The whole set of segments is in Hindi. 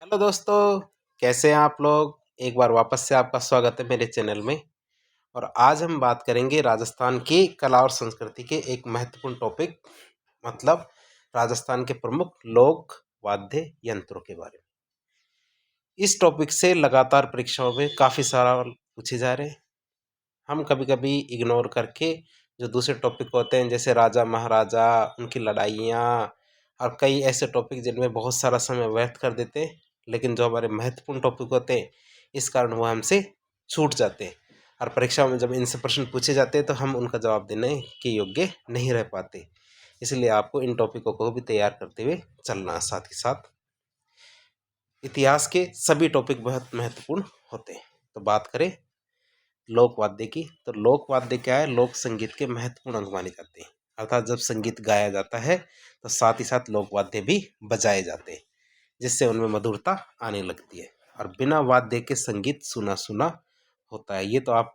हेलो दोस्तों, कैसे हैं आप लोग। एक बार वापस से आपका स्वागत है मेरे चैनल में। और आज हम बात करेंगे राजस्थान की कला और संस्कृति के एक महत्वपूर्ण टॉपिक, मतलब राजस्थान के प्रमुख लोक वाद्य यंत्रों के बारे में। इस टॉपिक से लगातार परीक्षाओं में काफ़ी सवाल पूछे जा रहे हैं। हम कभी कभी इग्नोर करके जो दूसरे टॉपिक होते हैं, जैसे राजा महाराजा, उनकी लड़ाइयाँ और कई ऐसे टॉपिक जिनमें बहुत सारा समय व्यर्थ कर देते हैं, लेकिन जो हमारे महत्वपूर्ण टॉपिक होते हैं इस कारण वो हमसे छूट जाते हैं। और परीक्षा में जब इनसे प्रश्न पूछे जाते हैं तो हम उनका जवाब देने के योग्य नहीं रह पाते। इसलिए आपको इन टॉपिकों को भी तैयार करते हुए चलना है। साथ ही साथ इतिहास के सभी टॉपिक बहुत महत्वपूर्ण होते हैं। तो बात करें लोक वाद्य की, तो लोक वाद्य क्या है? लोक संगीत के महत्वपूर्ण अंग माने जाते हैं। अर्थात जब संगीत गाया जाता है तो साथ ही साथ लोक वाद्य भी बजाए जाते हैं, जिससे उनमें मधुरता आने लगती है। और बिना वाद्य के संगीत सुना सुना होता है। ये तो आप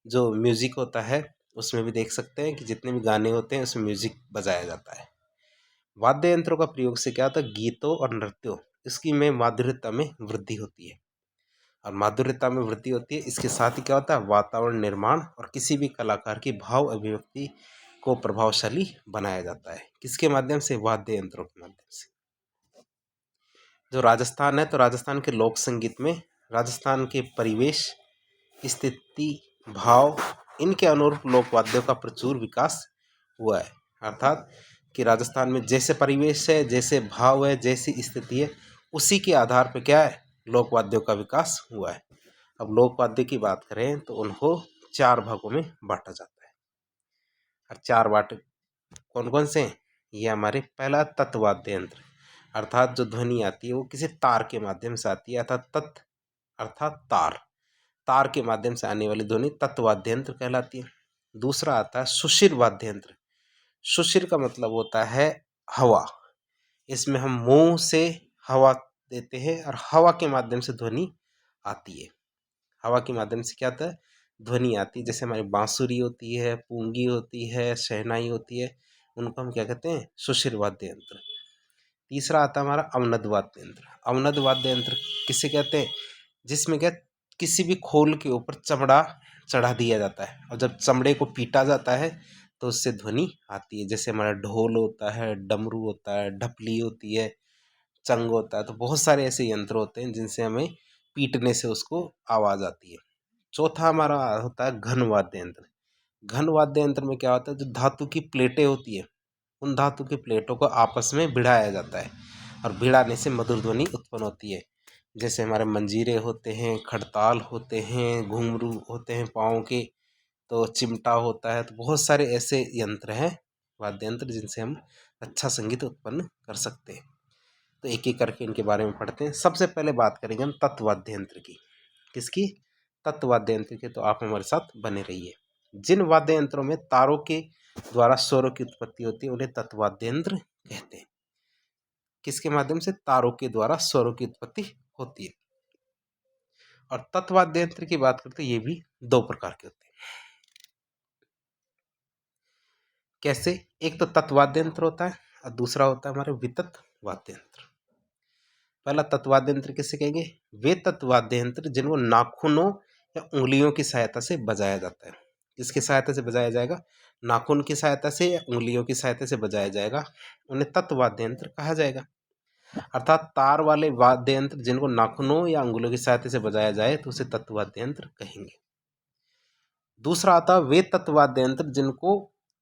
जो म्यूजिक होता है उसमें भी देख सकते हैं कि जितने भी गाने होते हैं उसमें म्यूजिक बजाया जाता है। वाद्य यंत्रों का प्रयोग से क्या होता है? गीतों और नृत्यों इसकी में माधुर्यता में वृद्धि होती है। और माधुर्यता में वृद्धि होती है, इसके साथ ही क्या होता है? वातावरण निर्माण और किसी भी कलाकार की भाव अभिव्यक्ति को प्रभावशाली बनाया जाता है। किसके माध्यम से? वाद्य यंत्रों के माध्यम से। जो राजस्थान है, तो राजस्थान के लोक संगीत में राजस्थान के परिवेश, स्थिति, भाव, इनके अनुरूप लोक वाद्यों का प्रचुर विकास हुआ है। अर्थात कि राजस्थान में जैसे परिवेश है, जैसे भाव है, जैसी स्थिति है, उसी के आधार पर क्या है? लोक वाद्यों का विकास हुआ है। अब लोक वाद्य की बात करें तो उनको 4 भागों में बांटा जाता है। और 4 बांट कौन कौन से हैं? ये हमारे पहला तत्वाद्य यंत्र, अर्थात जो ध्वनि आती है वो किसी तार के माध्यम से आती है, अर्थात तत् अर्थात तार, तार के माध्यम से आने वाली ध्वनि तत्वाद्य यंत्र कहलाती है। दूसरा आता है सुशिर वाद्य यंत्र। सुशिर का मतलब होता है हवा। इसमें हम मुंह से हवा देते हैं और हवा के माध्यम से ध्वनि आती है। हवा के माध्यम से क्या आता है? ध्वनि आती है। जैसे हमारी बांसुरी होती है, पूंगी होती है, शहनाई होती है, उनको हम क्या कहते हैं? सुशिर वाद्य यंत्र। तीसरा आता है हमारा अवनद वाद्य यंत्र। अवनद वाद्य यंत्र किसे कहते हैं? जिसमें क्या किसी भी खोल के ऊपर चमड़ा चढ़ा दिया जाता है और जब चमड़े को पीटा जाता है तो उससे ध्वनि आती है। जैसे हमारा ढोल होता है, डमरू होता है, ढपली होती है, चंग होता है। तो बहुत सारे ऐसे यंत्र होते हैं जिनसे हमें पीटने से उसको आवाज़ आती है। चौथा हमारा होता है घन वाद्य यंत्र। घन वाद्य यंत्र में क्या होता है? जो धातु की प्लेटें होती है, उन धातु की प्लेटों को आपस में भिड़ाया जाता है और भिड़ाने से मधुर ध्वनि उत्पन्न होती है। जैसे हमारे मंजीरे होते हैं, खड़ताल होते हैं, घुंघरू होते हैं पाँव के, तो चिमटा होता है। तो बहुत सारे ऐसे यंत्र हैं, वाद्य यंत्र, जिनसे हम अच्छा संगीत उत्पन्न कर सकते हैं। तो एक एक करके इनके बारे में पढ़ते हैं। सबसे पहले बात करेंगे हम तत्वाद्य यंत्र की। किसकी? तत्वाद्य यंत्र के। तो आप हमारे साथ बने रहिए। जिन वाद्य यंत्रों में तारों के द्वारा स्वरों की उत्पत्ति होती है उन्हें तत्वाद्य यंत्र कहते हैं। किसके माध्यम से? तारों के द्वारा स्वरों की उत्पत्ति होती है। और तत्वाद्य यंत्र की बात करते हैं, ये भी 2 प्रकार के होते हैं। कैसे? एक तो तत्वाद्य यंत्र होता है और दूसरा होता है हमारे वितत वाद्य यंत्र। पहला तत्वाद्य यंत्र किसे कहेंगे? वे तत्वाद्य यंत्र जिनको नाखूनों या उंगलियों की सहायता से बजाया जाता है। किसकी सहायता से बजाया जाएगा? नाखून की सहायता से या उंगलियों की सहायता से बजाया जाएगा, उन्हें तत्वाद्य यंत्र कहा जाएगा। अर्थात तार वाले वाद्य यंत्र जिनको नाखूनों या उंगलियों की सहायता से बजाया जाए तो उसे तत्वाद्य यंत्र कहेंगे। दूसरा आता है वे तत्वाद्य यंत्र जिनको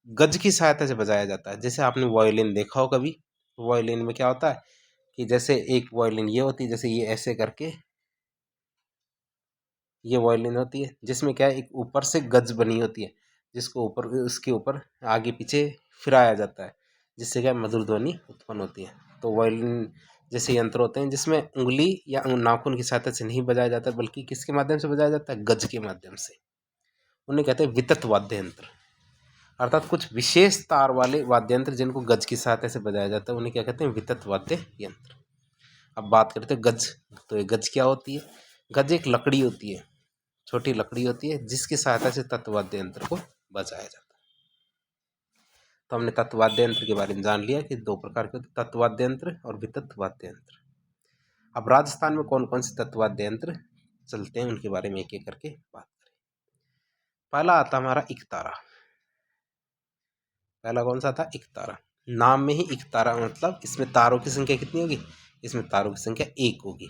गज की सहायता से बजाया जाता है। जैसे आपने वायलिन देखा हो कभी, वायलिन में क्या होता है कि जैसे एक वायलिन ये होती है, जैसे ये ऐसे करके ये वायलिन होती है, जिसमें क्या है एक ऊपर से गज बनी होती है, जिसको ऊपर उसके ऊपर आगे पीछे फिराया जाता है, जिससे क्या मधुर ध्वनि उत्पन्न होती है। तो वायलिन जैसे यंत्र होते हैं जिसमें उंगली या नाखून की सहायता से नहीं बजाया जाता, बल्कि किसके माध्यम से बजाया जाता है? गज के माध्यम से। उन्हें कहते हैं वितत वाद्य यंत्र। अर्थात कुछ विशेष तार वाले वाद्य यंत्र जिनको गज की सहायता से बजाया जाता है उन्हें क्या कहते हैं? वितत वाद्य यंत्र। अब बात करते हैं गज। तो ये गज क्या होती है? गज एक लकड़ी होती है, छोटी लकड़ी होती है, जिसकी सहायता से तत्वाद्य यंत्र को बजाया जाता है। तो हमने तत्वाद्य यंत्र के बारे में जान लिया कि 2 प्रकार के होते हैं, तत्वाद्य यंत्र और वितत वाद्य यंत्र। अब राजस्थान में कौन कौन से तत्ववाद्य यंत्र चलते हैं उनके बारे में एक एक करके बात करें। पहला आता हमारा इकतारा। पहला कौन सा था? इकतारा। नाम में ही इकतारा मतलब इसमें तारों की संख्या कितनी होगी? इसमें तारों की संख्या 1 होगी।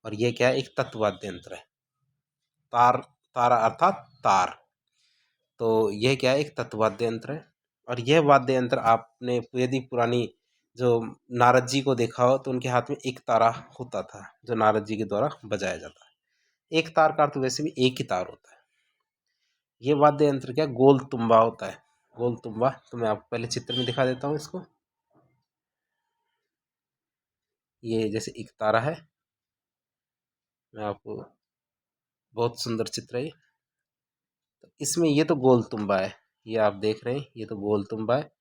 और ये क्या है? एक तत्ववाद्य यंत्र है। तार, तारा अर्थात तार। तो यह क्या है? एक तत्ववाद्य यंत्र है। और यह वाद्य यंत्र आपने यदि पुरानी जो नारद जी को देखा हो तो उनके हाथ में एक तारा होता था जो नारद जी के द्वारा बजाया जाता है। एक तार का अर्थ वैसे भी एक ही तार होता है। ये वाद्य यंत्र क्या? गोल तुम्बा होता है। गोल तुम्बा तो मैं आपको पहले चित्र में दिखा देता हूँ इसको। ये जैसे एक तारा है, मैं आपको, बहुत सुंदर चित्र है ये। तो इसमें ये तो गोल तुम्बा है, ये आप देख रहे हैं, ये तो गोल तुम्बा है।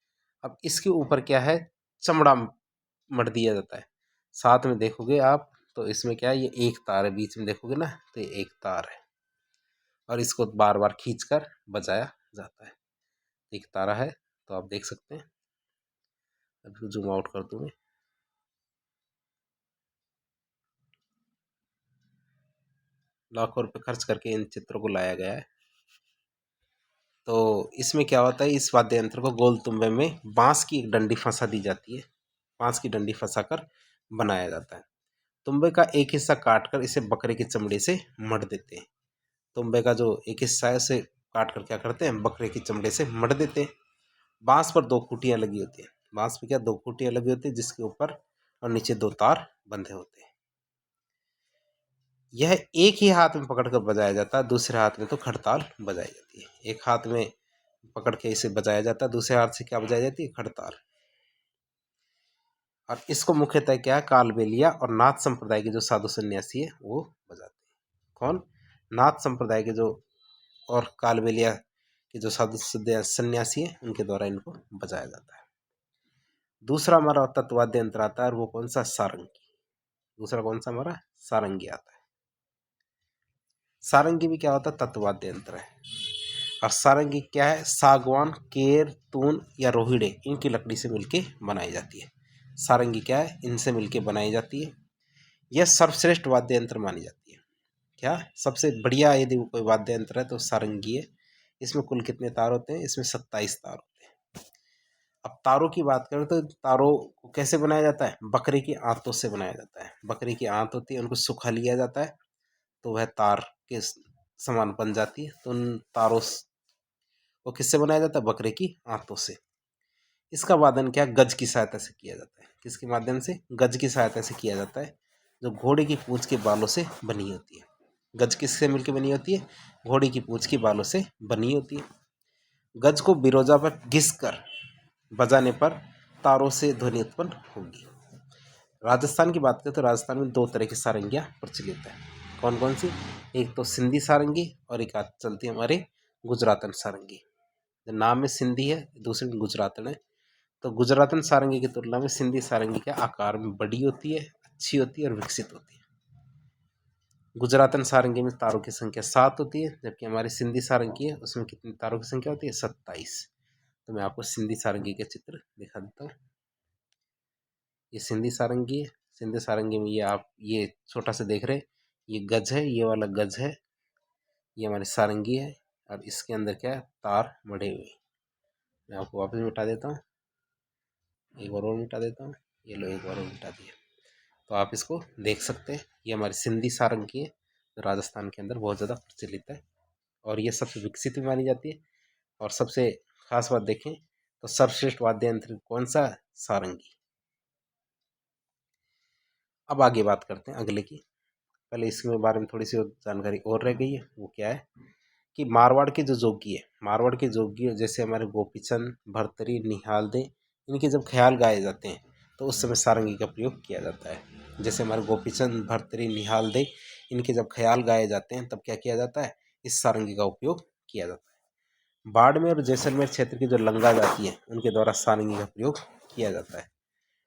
अब इसके ऊपर क्या है? चमड़ा मढ़ दिया जाता है। साथ में देखोगे आप तो इसमें क्या है? ये एक तार है, बीच में देखोगे ना तो ये एक तार है और इसको बार बार खींचकर बजाया जाता है। एक तारा है तो आप देख सकते हैं। अभी जूम आउट कर दूं मैं। लाखों रुपए खर्च करके इन चित्रों को लाया गया है। तो इसमें क्या होता है? इस वाद्य यंत्र को गोल तुम्बे में बांस की एक डंडी फंसा दी जाती है। बांस की डंडी फंसाकर बनाया जाता है। तुम्बे का एक हिस्सा काटकर इसे बकरे की चमड़ी से मढ़ देते हैं। तुम्बे का जो एक हिस्सा है उसे काट कर क्या करते हैं? बकरे की चमड़े से मढ़ देते हैं। बांस पर 2 खूंटियां लगी होती हैं। बांस पे क्या? 2 खूंटियां लगी होती है जिसके ऊपर और नीचे 2 तार बंधे होते हैं। यह एक ही हाथ में पकड़कर बजाया जाता है, दूसरे हाथ में तो खड़ताल बजाई जाती है। एक हाथ में पकड़ के इसे बजाया जाता है, दूसरे हाथ से क्या बजाई जाती है? खड़ताल। और इसको मुख्यतः क्या? कालबेलिया और नाथ संप्रदाय के जो साधु सन्यासी है वो बजाते हैं। कौन? नाथ संप्रदाय के जो और कालबेलिया के जो साधु सन्यासी है उनके द्वारा इनको बजाया जाता है। दूसरा हमारा तत्ववाद्य यंत्र आता है और वो कौन सा? सारंगी। दूसरा कौन सा हमारा? सारंगी आता है। सारंगी भी क्या होता है? तत्ववाद्य यंत्र है। और सारंगी क्या है? सागवान, केर, तून या रोहिड़े इनकी लकड़ी से मिलके बनाई जाती है। सारंगी क्या है? इनसे मिलके बनाई जाती है। यह सर्वश्रेष्ठ वाद्य यंत्र मानी जाती है। क्या? सबसे बढ़िया यदि कोई वाद्य यंत्र है तो सारंगी है। इसमें कुल कितने तार होते हैं? इसमें 27 तार होते हैं। अब तारों की बात करें तो तारों को कैसे बनाया जाता है? बकरी की आंतों से बनाया जाता है। बकरी की आंत होती है, उनको सुखा लिया जाता है तो वह तार के समान बन जाती है। तो उन तारों को किससे बनाया जाता है? बकरे की आंतों से। इसका वादन क्या? गज की सहायता से किया जाता है। किसके माध्यम से? गज की सहायता से किया जाता है, जो घोड़े की पूंछ के बालों से बनी होती है। गज किससे मिलकर बनी होती है? घोड़े की पूंछ के बालों से बनी होती है। गज को बिरोजा पर घिस कर बजाने पर तारों से ध्वनि उत्पन्न होगी। राजस्थान की बात करें तो राजस्थान में 2 तरह की सारंगियाँ प्रचलित है। कौन कौन सी? एक तो सिंधी सारंगी और एक चलती है हमारे गुजरातन सारंगी। नाम में सिंधी है, दूसरे में गुजरातन है। तो गुजरातन सारंगी की तुलना में सिंधी सारंगी के आकार में बड़ी होती है, अच्छी होती है और विकसित होती है। गुजरातन सारंगी में तारों की संख्या 7 होती है, जबकि हमारी सिंधी सारंगी है उसमें कितनी तारों की संख्या होती है? 27। तो मैं आपको सिंधी सारंगी के चित्र दिखा देता हूँ। ये सिंधी सारंगी है। सिंधी सारंगी में ये आप ये छोटा सा देख रहे हैं, ये गज है, ये वाला गज है, ये हमारी सारंगी है और इसके अंदर क्या है? तार मढ़े हुए। मैं आपको वापस मिटा देता हूँ, एक बार और मिटा देता हूँ। ये लो, एक बार और मिटा दिया। तो आप इसको देख सकते हैं। ये हमारी सिंधी सारंगी है जो राजस्थान के अंदर बहुत ज़्यादा प्रचलित है और ये सबसे विकसित भी मानी जाती है। और सबसे खास बात देखें तो सर्वश्रेष्ठ वाद्य यंत्र कौन सा? सारंगी। अब आगे बात करते हैं अगले की। पहले इसके बारे में थोड़ी सी जानकारी और रह गई है, वो क्या है कि मारवाड़ के जो जोगी है, मारवाड़ के जोगी जैसे हमारे गोपीचंद, भर्तरी, निहालदे, इनके जब ख्याल गाए जाते हैं तो उस समय सारंगी का प्रयोग किया जाता है। जैसे हमारे गोपीचंद, भर्तरी, निहालदे, इनके जब ख्याल गाए जाते हैं तब क्या किया जाता है? इस सारंगी का उपयोग किया जाता है। बाड़मेर और जैसलमेर क्षेत्र की जो लंगा जाति है उनके द्वारा सारंगी का प्रयोग किया जाता है।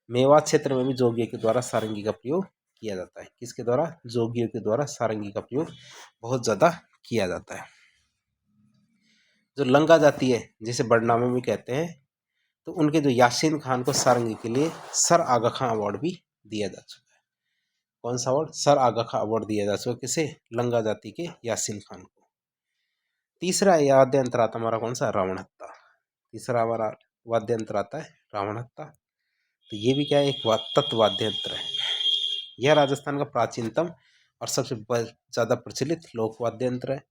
मेवात क्षेत्र में भी जोगियों के द्वारा सारंगी का प्रयोग किया जाता है। किसके द्वारा? जोगियों के द्वारा सारंगी का प्रयोग बहुत ज़्यादा किया जाता है। जो लंगा जाति है जिसे बड़नामे में कहते हैं, तो उनके जो यासीन खान को सारंगी के लिए सर आगा खां अवार्ड भी दिया जा चुका है। कौन सा अवार्ड? सर आगा खां अवार्ड दिया जा चुका किसे? लंगा जाति के यासीन खान को। तीसरा वाद्य यंत्र आता हमारा कौन सा? रावण हत्था। तीसरा हमारा वाद्य यंत्र आता है रावण हत्था। तो ये भी क्या है? एक तत्व वाद्य यंत्र है। यह राजस्थान का प्राचीनतम और सबसे ज़्यादा प्रचलित लोक वाद्य यंत्र है।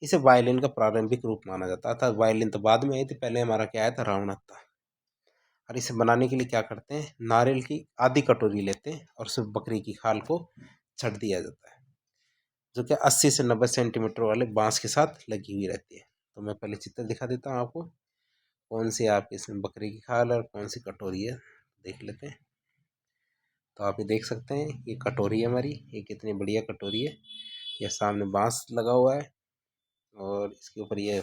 इसे वायलिन का प्रारंभिक रूप माना जाता था। वायलिन तो बाद में आई थी, पहले हमारा क्या आया था? रावण हत्था। और इसे बनाने के लिए क्या करते हैं? नारियल की आधी कटोरी लेते हैं और उसमें बकरी की खाल को छट दिया जाता है, जो कि 80 से 90 सेंटीमीटर वाले बांस के साथ लगी हुई रहती है। तो मैं पहले चित्र दिखा देता हूँ आपको, कौन सी आपकी इसमें बकरी की खाल और कौन सी कटोरी है, देख लेते हैं। तो आप ये देख सकते हैं, ये कटोरी है हमारी, ये कितनी बढ़िया कटोरी है। यह सामने बांस लगा हुआ है और इसके ऊपर ये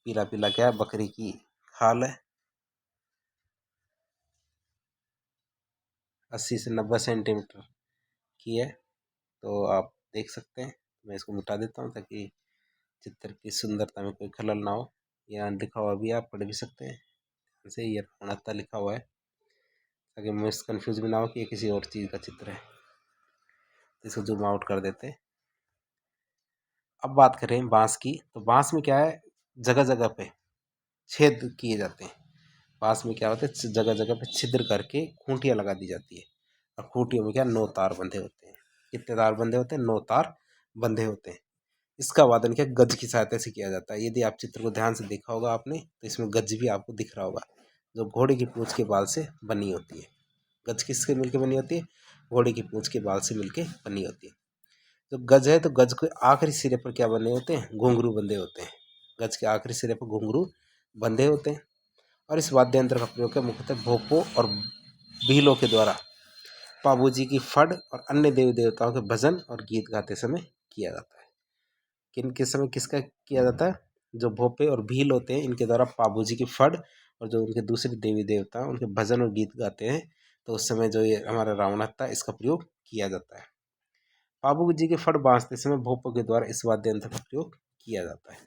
पीला पीला क्या है? बकरी की खाल है। 80 से 90 सेंटीमीटर की है। तो आप देख सकते हैं, मैं इसको मिटा देता हूँ ताकि चित्र की सुंदरता में कोई खलल ना हो। यहाँ लिखा हुआ भी आप पढ़ भी सकते हैं, जैसे ये रावणहत्था लिखा हुआ है, ताकि मिस कन्फ्यूज भी ना हो कि ये किसी और चीज़ का चित्र है। इसको जूम आउट कर देते हैं। अब बात करें बांस की, तो बांस में क्या है? जगह जगह पे छेद किए जाते हैं। बांस में क्या होता है? जगह जगह पे छिद्र करके खूंटियाँ लगा दी जाती है और खूंटियों में क्या? 9 तार बंधे होते हैं। कितने तार बंधे होते हैं? 9 तार बंधे होते हैं। इसका वादन क्या? गज की सहायता से किया जाता है। यदि आप चित्र को ध्यान से देखा होगा आपने, तो इसमें गज भी आपको दिख रहा होगा, जो घोड़े की पूंछ के बाल से बनी होती है। गज किससे मिलकर बनी होती है? घोड़े की पूंछ के बाल से मिलकर बनी होती है। जो गज है, तो गज के आखिरी सिरे पर क्या बने होते हैं? घुंघरू बंधे होते हैं। गज के आखिरी सिरे पर घुंघरू बंधे होते हैं। और इस वाद्य यंत्र का प्रयोग मुख्यतः भोपों और भीलों के द्वारा पाबूजी की फड़ और अन्य देवी देवताओं के भजन और गीत गाते समय किया जाता है। किन के समय किसका किया जाता है? जो भोपे और भील होते हैं, इनके द्वारा पाबूजी की फड़ और जो उनके दूसरे देवी देवता हैं उनके भजन और गीत गाते हैं, तो उस समय जो ये हमारा रावण हत्था, इसका प्रयोग किया जाता है। पाबू जी के फड़ बांधते समय भोपों के द्वारा इस वाद्य यंत्र का प्रयोग किया जाता है।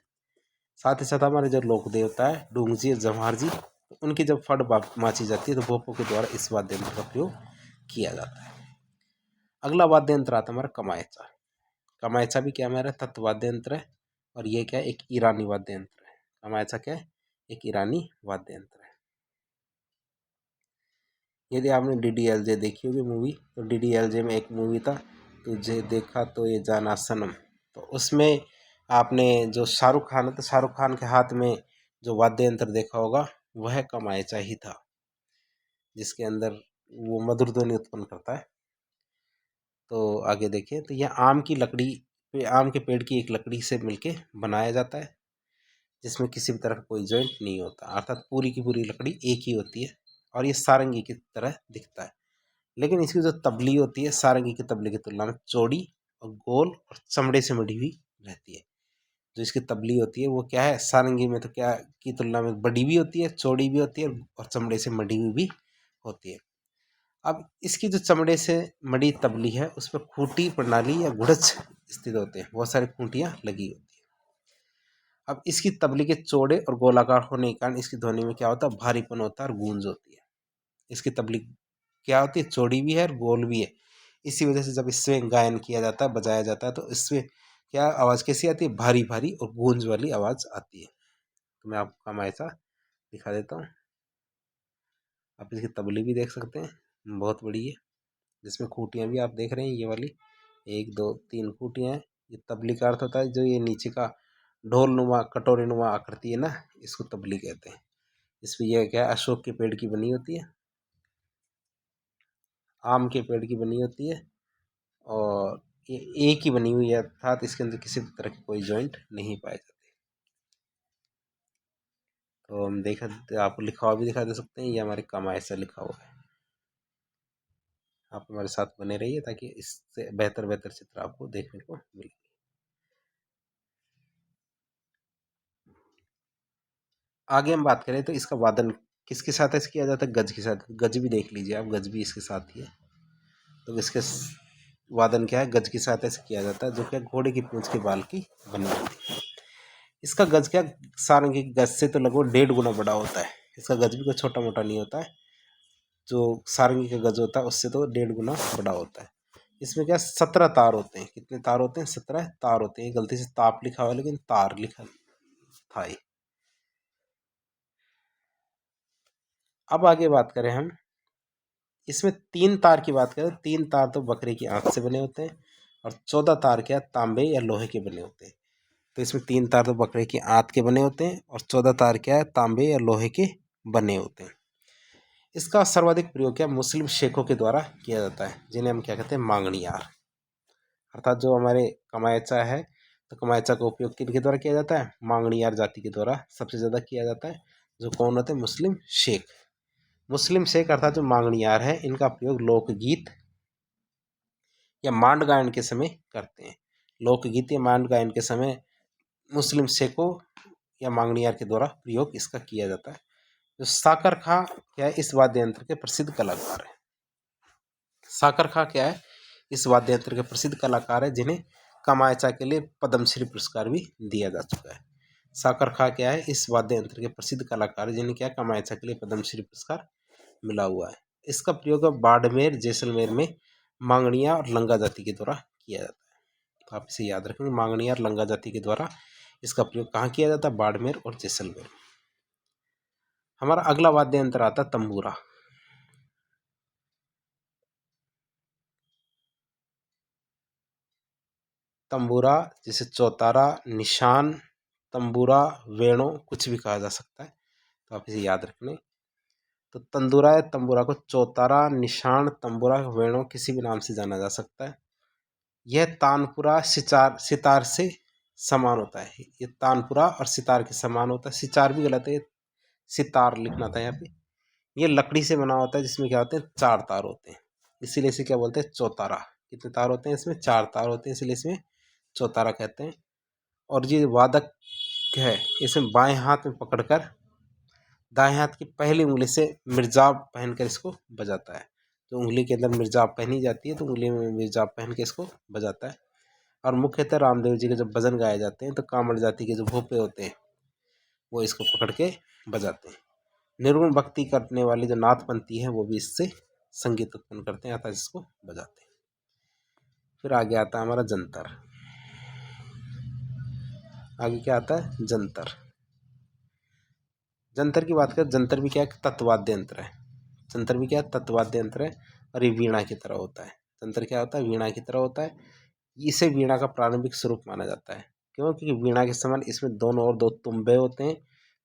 साथ ही साथ हमारे जो लोक देवता है डूंग जी, जवाहर जी, तो उनकी जब फड़ माची जाती है तो भोपों के द्वारा इस वाद्य यंत्र का प्रयोग किया जाता है। अगला वाद्य यंत्र आता है हमारा कमायचा। कमायचा भी क्या हमारा तत्व वाद्य यंत्र है, और ये क्या है? एक ईरानी वाद्य यंत्र है। कमायचा क्या है? एक ईरानी वाद्य यंत्र है। यदि आपने DDLJ देखी होगी मूवी, तो DDLJ में एक मूवी था, तुझे देखा तो ये जाना सनम। तो उसमें आपने जो शाहरुख खान है, तो शाहरुख खान के हाथ में जो वाद्य यंत्र देखा होगा वह कमायचा ही था, जिसके अंदर वो मधुर ध्वनि उत्पन्न करता है। तो आगे देखिए, तो यह आम की लकड़ी, आम के पेड़ की एक लकड़ी से मिलके बनाया जाता है, जिसमें किसी भी तरह का कोई जॉइंट नहीं होता, अर्थात पूरी की पूरी लकड़ी एक ही होती है और ये सारंगी की तरह दिखता है। लेकिन इसकी जो तबली होती है सारंगी की तबली की तुलना में चौड़ी और गोल और चमड़े से मढ़ी हुई रहती है। जो इसकी तबली होती है वो क्या है? सारंगी में तो क्या की तुलना में बड़ी भी होती है, चौड़ी भी होती है और चमड़े से मढ़ी हुई भी होती है। अब इसकी जो चमड़े से मढ़ी तबली है उस पर खूंटी प्रणाली या गुड़च स्थित होते हैं, बहुत सारी खूंटियाँ लगी होती है। अब इसकी तबली के चौड़े और गोलाकार होने के कारण इसकी ध्वनि में क्या होता है? भारीपन होता है और गूंज होती है। इसकी तबली क्या होती है? चौड़ी भी है और गोल भी है। इसी वजह से जब इसमें गायन किया जाता है, बजाया जाता है, तो इसमें क्या आवाज़ कैसी आती है? भारी भारी और गूंज वाली आवाज़ आती है। तो मैं आपको हम ऐसा दिखा देता हूँ। आप इसकी तबली भी देख सकते हैं, बहुत बड़ी है, जिसमें खूंटियाँ भी आप देख रहे हैं, ये वाली 1 2 3 खूंटियाँ हैं। ये तबली का अर्थ होता है जो ये नीचे का ढोल नुमा कटोरे नुमा आकृति है ना, इसको तबली कहते हैं। इसमें यह क्या है? अशोक के पेड़ की बनी होती है, आम के पेड़ की बनी होती है और ये एक ही बनी हुई है, अर्थात इसके अंदर किसी भी तरह के कोई जॉइंट नहीं पाए जाते। तो हम देखा, आपको लिखा हुआ भी दिखा दे सकते हैं, ये हमारे काम ऐसा लिखा हुआ है। आप हमारे साथ बने रहिए ताकि इससे बेहतर बेहतर चित्र आपको देखने को मिले। आगे हम बात करें तो इसका वादन किसके साथ ऐसे किया जाता है? गज के साथ। गज भी देख लीजिए आप, गज भी इसके साथ ही है। तो इसके वादन क्या है? गज के साथ ऐसे किया जाता है, जो क्या घोड़े की पूंछ के बाल की बनी होती है। इसका गज क्या सारंगी के गज से तो लगभग 1.5 गुना बड़ा होता है। इसका गज भी कोई छोटा मोटा नहीं होता है, जो सारंगी का गज होता है उससे तो 1.5 गुना बड़ा होता है। इसमें क्या 17 तार होते हैं। कितने तार होते हैं? 17 तार होते हैं। गलती से ताप लिखा हुआ लेकिन तार लिखा था ये। अब आगे बात करें हम, इसमें 3 तार की बात करें। 3 तार तो बकरे की आंख से बने होते हैं और 14 तार क्या तांबे या लोहे के बने होते हैं। तो इसमें 3 तार तो बकरे की आंत के बने होते हैं और 14 तार क्या है? तांबे या लोहे के बने होते हैं। इसका सर्वाधिक प्रयोग क्या मुस्लिम शेखों के द्वारा किया जाता है, जिन्हें हम क्या कहते हैं? मांगनियार। अर्थात जो हमारे कमायचा है, तो कमायचा का उपयोग किनके द्वारा किया जाता है? मांगनियार जाति के द्वारा सबसे ज़्यादा किया जाता है। जो कौन होते हैं? मुस्लिम शेख। मुस्लिम शेख अर्थात जो मांगनियार है, इनका प्रयोग लोकगीत या मांड गायन के समय करते हैं। लोकगीत या मांड गायन के समय मुस्लिम शेखों या मांगनियार के द्वारा प्रयोग इसका किया जाता है। जो साकर खां क्या है? इस वाद्य यंत्र के प्रसिद्ध कलाकार है। साकर खां क्या है? इस वाद्य यंत्र के प्रसिद्ध कलाकार है, जिन्हें कमायचा के लिए पद्मश्री पुरस्कार भी दिया जा चुका है। साकर खां क्या है? इस वाद्य यंत्र के प्रसिद्ध कलाकार है, जिन्हें क्या कमायचा के लिए पद्मश्री पुरस्कार मिला हुआ है। इसका प्रयोग बाड़मेर जैसलमेर में मांगणिया और लंगा जाति के द्वारा किया जाता है। तो आप इसे याद रखेंगे, मांगणिया और लंगा जाति के द्वारा इसका प्रयोग कहाँ किया जाता है? बाड़मेर और जैसलमेर। हमारा अगला वाद्य यंत्र आता है तंबूरा। तंबूरा जिसे चौतारा, निशान, तंबूरा, वेणु कुछ भी कहा जा सकता है। तो आप इसे याद रखने। तो तंदूरा या तंबूरा को चौतारा, निशान, तंबूरा, वेणु किसी भी नाम से जाना जा सकता है। यह तानपुरा सितार से समान होता है। ये तानपुरा और सितार के समान होता है। सितार भी गलत है, सितार लिखना था यहाँ पे। ये लकड़ी से बना होता है, जिसमें क्या होते हैं? 4 तार होते हैं। इसीलिए इसे क्या बोलते हैं? चौतारा। कितने तार होते हैं इसमें? 4 तार होते हैं, इसलिए इसमें चौतारा कहते हैं। और ये वादक है, इसमें बाएं हाथ में पकड़कर दाएं हाथ की पहली उंगली से मिर्जाब पहनकर इसको बजाता है। तो उंगली के अंदर मिर्जाब पहनी जाती है, तो उंगली में मिर्जाब पहन के इसको बजाता है। और मुख्यतः रामदेव जी के जब भजन गाए जाते हैं, तो कांवड़ जाति के जो भोपे होते हैं, वो इसको पकड़ के बजाते हैं। निर्गुण भक्ति करने वाली जो नाथपंथी है, वो भी इससे संगीत उत्पन्न करते हैं, अर्थात इसको बजाते हैं। फिर आगे आता है हमारा जंतर। आगे क्या आता है? जंतर। जंतर की बात करें, जंतर भी क्या है? तत्वाद्य यंत्र है। जंतर भी क्या है? तत्वाद्य यंत्र है और ये वीणा की तरह होता है। जंतर क्या होता है? वीणा की तरह होता है। इसे वीणा का प्रारंभिक स्वरूप माना जाता है। क्यों? क्योंकि वीणा के समान इसमें दोनों और 2 तुम्बे होते हैं,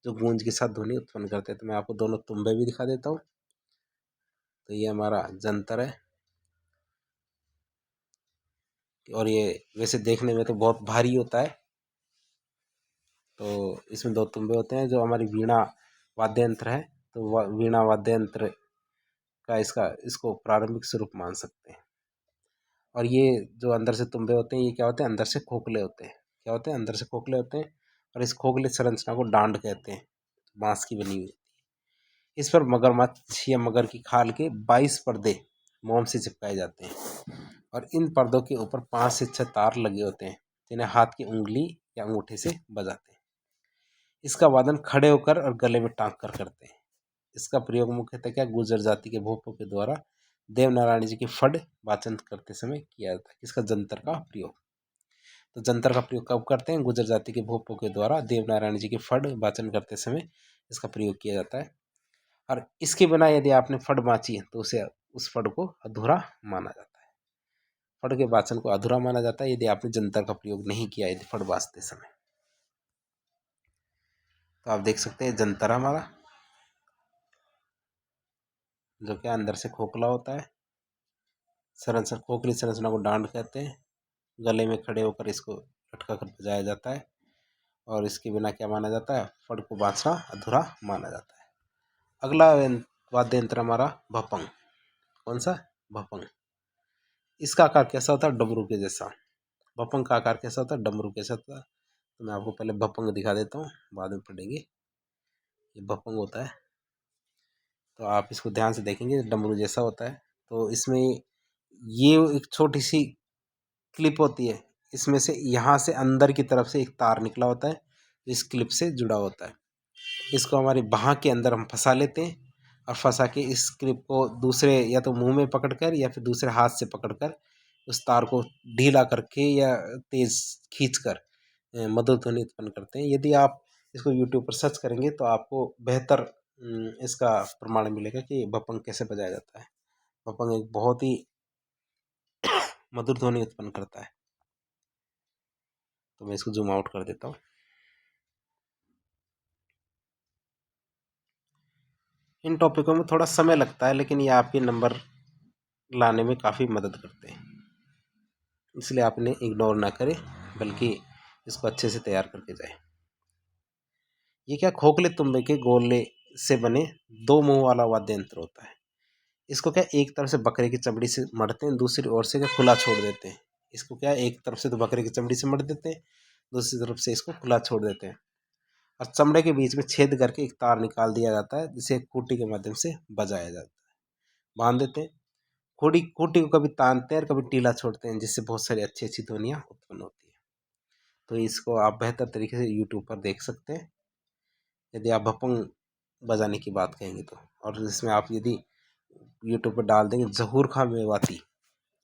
जो गूंज के साथ ध्वनि उत्पन्न करते हैं। तो मैं आपको दोनों तुम्बे भी दिखा देता हूँ। तो ये हमारा जंतर है और ये वैसे देखने में तो बहुत भारी होता है। तो इसमें 2 तुम्बे होते हैं, जो हमारी वीणा वाद्य यंत्र है। तो वीणा वाद्य यंत्र का इसको प्रारंभिक स्वरूप मान सकते हैं। और ये जो अंदर से तुम्बे होते हैं, ये क्या होते हैं? अंदर से खोखले होते हैं। क्या होते हैं? अंदर से खोखले होते हैं। और इस खोखले संरचना को डांड कहते हैं, बांस की बनी हुई। इस पर मगरमच्छ या मगर की खाल के 22 पर्दे मोम से चिपकाए जाते हैं और इन पर्दों के ऊपर 5 से 6 तार लगे होते हैं, जिन्हें हाथ की उंगली या अंगूठे से बजाते हैं। इसका वादन खड़े होकर और गले में टांग कर करते हैं। इसका प्रयोग मुख्यतः क्या गुर्जर जाति के भोपों के द्वारा देव नारायण जी के फड वाचन करते समय किया जाता है। इसका जंतर का प्रयोग। तो जंतर का प्रयोग कब करते हैं? गुर्जर जाति के भोपों के द्वारा देव नारायण जी के फड वाचन करते समय इसका प्रयोग किया जाता है। और इसके बिना यदि आपने फड बाँची है, तो उसे उस फड को अधूरा माना जाता है। फड के वाचन को अधूरा माना जाता है यदि आपने जंतर का प्रयोग नहीं किया, यदि फड बाँचते समय। तो आप देख सकते हैं जंतर हमारा, जो कि अंदर से खोखला होता है। संरचना, खोखली संरचना को डांड कहते हैं। गले में खड़े होकर इसको लटका कर बजाया जाता है और इसके बिना क्या माना जाता है? फड़ को बाँचना अधूरा माना जाता है। अगला वाद्य यंत्र हमारा भपंग। कौन सा? भपंग। इसका आकार कैसा होता है? डमरू के जैसा। भपंग का आकार कैसा होता है? डमरू के जैसा होता है। तो मैं आपको पहले भपंग दिखा देता हूँ, बाद में पढ़ेंगे। ये भपंग होता है, तो आप इसको ध्यान से देखेंगे, डमरू जैसा होता है। तो इसमें ये एक छोटी सी क्लिप होती है, इसमें से यहाँ से अंदर की तरफ से एक तार निकला होता है, इस क्लिप से जुड़ा होता है। इसको हमारी बाह के अंदर हम फंसा लेते हैं और फंसा के इस क्लिप को दूसरे या तो मुंह में पकड़कर या फिर दूसरे हाथ से पकड़कर उस तार को ढीला करके या तेज खींचकर मधुर ध्वनि उत्पन्न करते हैं। यदि आप इसको यूट्यूब पर सर्च करेंगे तो आपको बेहतर इसका प्रमाण मिलेगा कि भपंग कैसे बजाया जाता है। भपंग एक बहुत ही मधुर ध्वनि उत्पन्न करता है। तो मैं इसको जूम आउट कर देता हूँ। इन टॉपिकों में थोड़ा समय लगता है, लेकिन ये आपके नंबर लाने में काफ़ी मदद करते हैं, इसलिए आप इन्हें इग्नोर ना करें, बल्कि इसको अच्छे से तैयार करके जाएं। ये क्या, खोखले तुम्बे के गोले से बने दो मुंह वाला वाद्य यंत्र होता है। इसको क्या एक तरफ से बकरे की चमड़ी से मढ़ते हैं, दूसरी ओर से क्या खुला छोड़ देते हैं। इसको क्या एक तरफ से तो बकरे की चमड़ी से मढ़ देते हैं, दूसरी तरफ से इसको खुला छोड़ देते हैं और चमड़े के बीच में छेद करके एक तार निकाल दिया जाता है, जिसे एक खूंटी के माध्यम से बजाया जाता है। बांध देते हैं, खूंटी खूंटी को कभी तानते हैं और कभी टीला छोड़ते हैं, जिससे बहुत सारी अच्छी अच्छी ध्वनियाँ उत्पन्न होती है। तो इसको आप बेहतर तरीके से यूट्यूब पर देख सकते हैं, यदि आप भपंग बजाने की बात कहेंगे तो। और इसमें आप यदि यूट्यूब पर डाल देंगे ज़हूर खां मेवाती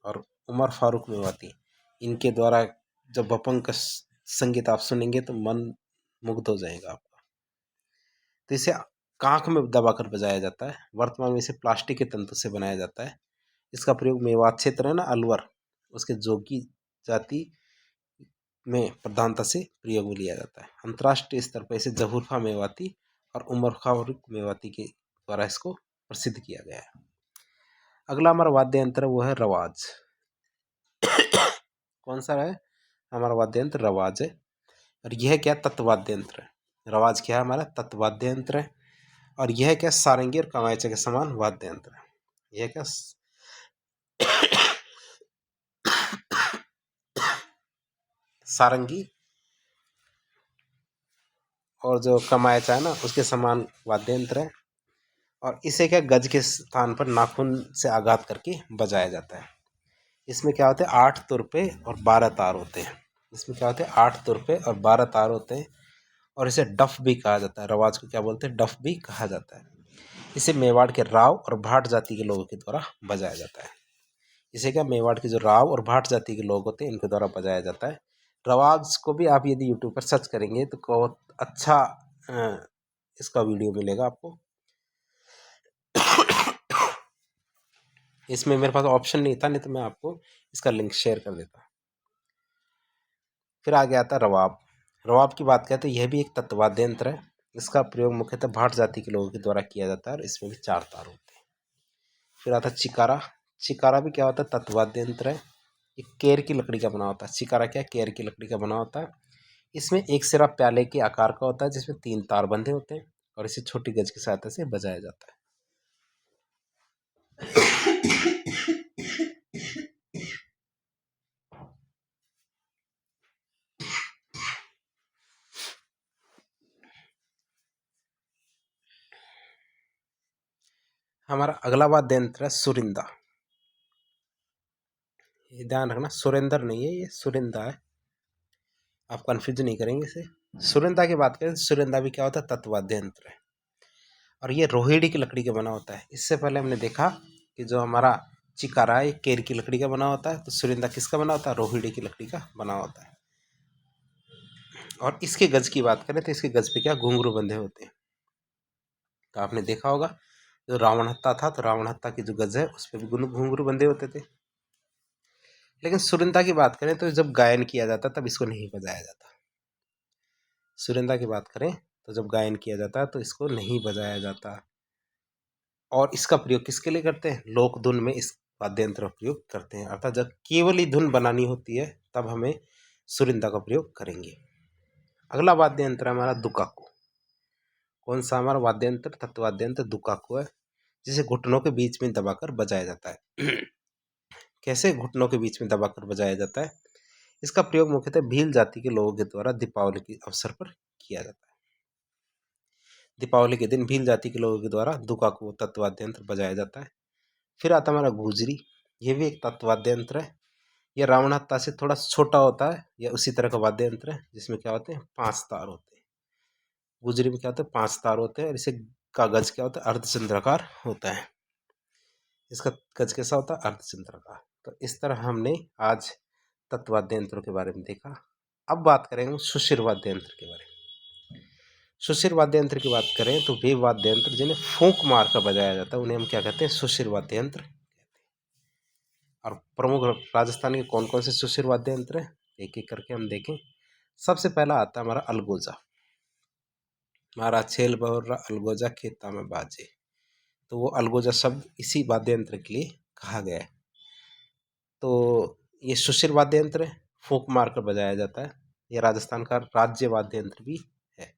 और उमर फारूक मेवाती, इनके द्वारा जब भपंग का संगीत आप सुनेंगे तो मन मुग्ध हो जाएगा आपका। तो इसे कांख में दबाकर बजाया जाता है। वर्तमान में इसे प्लास्टिक के तंतु से बनाया जाता है। इसका प्रयोग मेवात क्षेत्र है ना, अलवर, उसके जोगी जाति में प्रधानता से प्रयोग में लिया जाता है। अंतर्राष्ट्रीय स्तर पर इसे ज़हूर खां मेवाती और उमर फारूक मेवाती के द्वारा इसको प्रसिद्ध किया गया है। अगला हमारा वाद्य यंत्र वो है रवाज। कौन सा है हमारा वाद्य यंत्र? रवाज है। और यह क्या, तत्वाद्य यंत्र है। रवाज क्या है हमारा? तत्वाद्य यंत्र है। और यह क्या, सारंगी और कमायचे के समान वाद्य यंत्र है। यह क्या सारंगी और जो कमायचा है ना, उसके समान वाद्य यंत्र है। और इसे क्या गज के स्थान पर नाखून से आघात करके बजाया जाता है। इसमें क्या होते हैं, 8 तुरपे और 12 तार होते हैं। इसमें क्या होते हैं, 8 तुरपे और 12 तार होते हैं। और इसे डफ भी कहा जाता है। रवाज को क्या बोलते हैं? डफ भी कहा जाता है। इसे मेवाड़ के राव और भाट जाति के लोगों के द्वारा बजाया जाता है। इसे क्या, मेवाड़ के जो राव और भाट जाति के लोग होते हैं, इनके द्वारा बजाया जाता है। रवाज को भी आप यदि यूट्यूब पर सर्च करेंगे तो बहुत अच्छा इसका वीडियो मिलेगा आपको। इसमें मेरे पास ऑप्शन नहीं था, नहीं तो मैं आपको इसका लिंक शेयर कर देता। फिर आगे आता रवाब। रवाब की बात करें तो यह भी एक तत्वाद्य यंत्र है। इसका प्रयोग मुख्यतः भाट जाति के लोगों के द्वारा किया जाता है और इसमें भी 4 तार होते हैं। फिर आता है चिकारा। चिकारा भी क्या होता है, तत्वाद्य यंत्र है। ये केर की लकड़ी का बना होता है। चिकारा क्या, केर की लकड़ी का बना होता है। इसमें एक सिरा प्याले के आकार का होता है, जिसमें 3 तार बंधे होते हैं और इसे छोटी गज की सहायता से बजाया जाता है। हमारा अगला वाद्य यंत्र है सुरिंदा। ये ध्यान रखना, सुरेंद्र नहीं है, ये सुरिंदा है। आप कंफ्यूज नहीं करेंगे इसे। सुरिंदा की बात करें तो सुरिंदा भी क्या होता है, तत्वाद्य यंत्र है। और ये रोहिड़ी की लकड़ी का बना होता है। इससे पहले हमने देखा कि जो हमारा चिकारा है केर की लकड़ी का बना होता है, तो सुरिंदा किसका बना होता है? रोहिड़ी की लकड़ी का बना होता है। और इसके गज की बात करें तो इसके गज पे क्या, घुंघरू बंधे होते हैं। तो आपने देखा होगा जो रावण हत्ता था, तो रावण हत्ता की जो गज है उस पर भी घुंघरू बंधे होते थे। लेकिन सुरिंदा की बात करें तो जब गायन किया जाता तब इसको नहीं बजाया जाता। सुरिंदा की बात करें तो जब गायन किया जाता है तो इसको नहीं बजाया जाता। और इसका प्रयोग किसके लिए करते हैं? लोक धुन में इस वाद्य यंत्र का प्रयोग करते हैं। अर्थात जब केवल ही धुन बनानी होती है तब हमें सुरिंदा का प्रयोग करेंगे। अगला वाद्य यंत्र हमारा दुकाकू। कौन सा हमारा वाद्य यंत्र? तत्वाद्य यंत्र दुकाकू है, जिसे घुटनों के बीच में दबाकर बजाया जाता है। कैसे घुटनों के बीच में दबाकर बजाया जाता है? इसका प्रयोग मुख्यतः भील जाति के लोगों के द्वारा दीपावली के अवसर पर किया जाता है। दीपावली के दिन भील जाति के लोगों के द्वारा दुकाकू तत्वाद्य यंत्र बजाया जाता है। फिर आता है हमारा गुजरी। ये भी एक तत्वाद्य यंत्र है। यह रावण हत्ता से थोड़ा छोटा होता है, यह उसी तरह का वाद्य यंत्र है जिसमें क्या होते हैं, 5 तार होते हैं। गुजरी में क्या होता है, 5 तार होते हैं और इसे कागज क्या होता है, अर्धचंद्राकार होता है। इसका गज कैसा होता है, अर्धचंद्राकार। तो इस तरह हमने आज तत्वाद्य यंत्रों के बारे में देखा। अब बात करेंगे सुशिर वाद्य यंत्र के बारे में। सुशिर वाद्य यंत्र की बात करें तो वे वाद्य यंत्र जिन्हें फूंक मार कर बजाया जाता है उन्हें हम क्या कहते हैं, सुशिर वाद्य यंत्र। और प्रमुख राजस्थान के कौन कौन से सुशिर वाद्य यंत्र हैं, एक एक करके हम देखें। सबसे पहला आता है हमारा अलगोजा। मारा छेल बवर्रा अलगोजा खेता में बाजे, तो वो अलगोजा शब्द इसी वाद्य यंत्र के लिए कहा गया है। तो ये सुशिर वाद्य यंत्र है, फूंक मार कर बजाया जाता है। ये राजस्थान का राज्य वाद्य यंत्र भी है।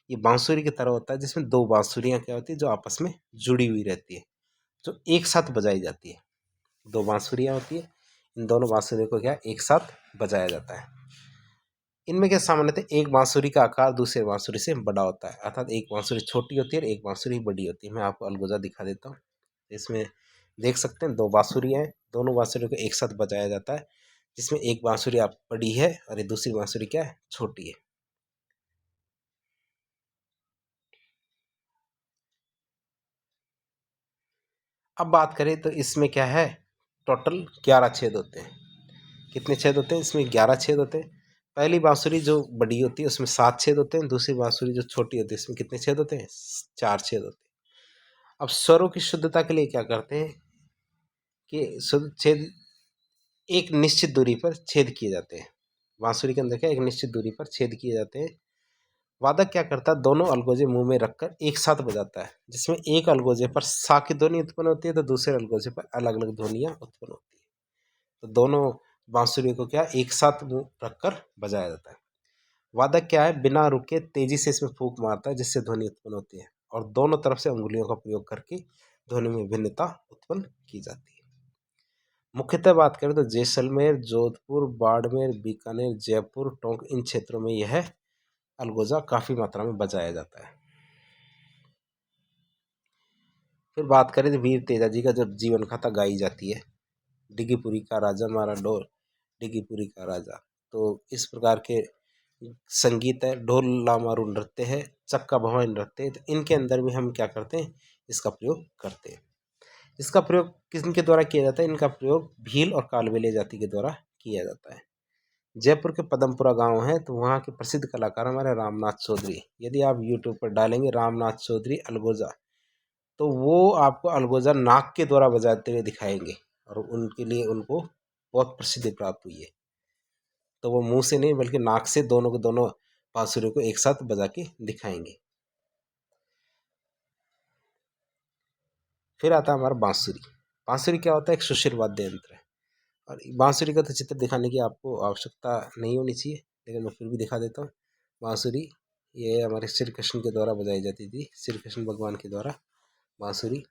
ये बांसुरी की तरह होता है, जिसमें दो बांसुरियां क्या होती है जो आपस में जुड़ी हुई रहती है, जो एक साथ बजाई जाती है। दो बांसुरियां होती है, इन दोनों बांसुरियों को क्या एक साथ बजाया जाता है। इनमें क्या सामान्यतः एक बांसुरी का आकार दूसरे बांसुरी से बड़ा होता है, अर्थात एक बांसुरी छोटी होती है और एक बांसुरी बड़ी होती है। मैं आपको अलगोजा दिखा देता हूँ। इसमें देख सकते हैं दो बांसुरियां हैं, दोनों बांसुरियों को एक साथ बजाया जाता है, जिसमें एक बांसुरी आप बड़ी है और ये दूसरी बांसुरी क्या है, छोटी है। अब बात करें तो इसमें क्या है, टोटल 11 छेद होते हैं। कितने छेद होते हैं इसमें, 11 छेद होते हैं। पहली बांसुरी जो बड़ी होती है उसमें 7 छेद होते हैं, दूसरी बांसुरी जो छोटी होती है इसमें कितने छेद होते हैं, 4 छेद होते हैं। अब स्वरों की शुद्धता के लिए क्या करते हैं कि शुद्ध छेद एक निश्चित दूरी पर छेद किए जाते हैं। बांसुरी के अंदर क्या एक निश्चित दूरी पर छेद किए जाते हैं। वादक क्या करता है, दोनों अलगोजे मुंह में रखकर एक साथ बजाता है, जिसमें एक अलगोजे पर सा की ध्वनि उत्पन्न होती है तो दूसरे अलगोजे पर अलग अलग ध्वनियां उत्पन्न होती है। तो दोनों बांसुरी को क्या एक साथ मुंह रखकर बजाया जाता है। वादक क्या है, बिना रुके तेजी से इसमें फूंक मारता है, जिससे ध्वनि उत्पन्न होती है, और दोनों तरफ से उंगलियों का प्रयोग करके ध्वनि में भिन्नता उत्पन्न की जाती है। मुख्यतः बात करें तो जैसलमेर, जोधपुर, बाड़मेर, बीकानेर, जयपुर, टोंक इन क्षेत्रों में यह अलगोजा काफी मात्रा में बजाया जाता है। फिर बात करें तो वीर तेजाजी का जब जीवन कथा गाई जाती है, डिगीपुरी का राजा मारा ढोल, डिगीपुरी का राजा, तो इस प्रकार के संगीत है, ढोल लामारू नृत्य है, चक्का भवानी नृत्य है, तो इनके अंदर भी हम क्या करते हैं, इसका प्रयोग करते हैं। इसका प्रयोग किनके द्वारा किया जाता है, इनका प्रयोग भील और कालबेलिया जाति के द्वारा किया जाता है। जयपुर के पदमपुरा गांव है, तो वहाँ के प्रसिद्ध कलाकार हमारे रामनाथ चौधरी। यदि आप यूट्यूब पर डालेंगे रामनाथ चौधरी अलगोजा, तो वो आपको अलगोजा नाक के द्वारा बजाते हुए दिखाएंगे, और उनके लिए उनको बहुत प्रसिद्धि प्राप्त हुई है। तो वो मुंह से नहीं बल्कि नाक से दोनों को दोनों बांसुरी को एक साथ बजा के दिखाएंगे। फिर आता है हमारा बांसुरी। बांसुरी क्या होता है, एक सुशिर वाद्य यंत्र है, और बांसुरी का तो चित्र दिखाने की आपको आवश्यकता नहीं होनी चाहिए, लेकिन मैं फिर भी दिखा देता हूँ। बांसुरी ये हमारे श्री कृष्ण के द्वारा बजाई जाती थी, श्री कृष्ण भगवान के द्वारा बांसुरी।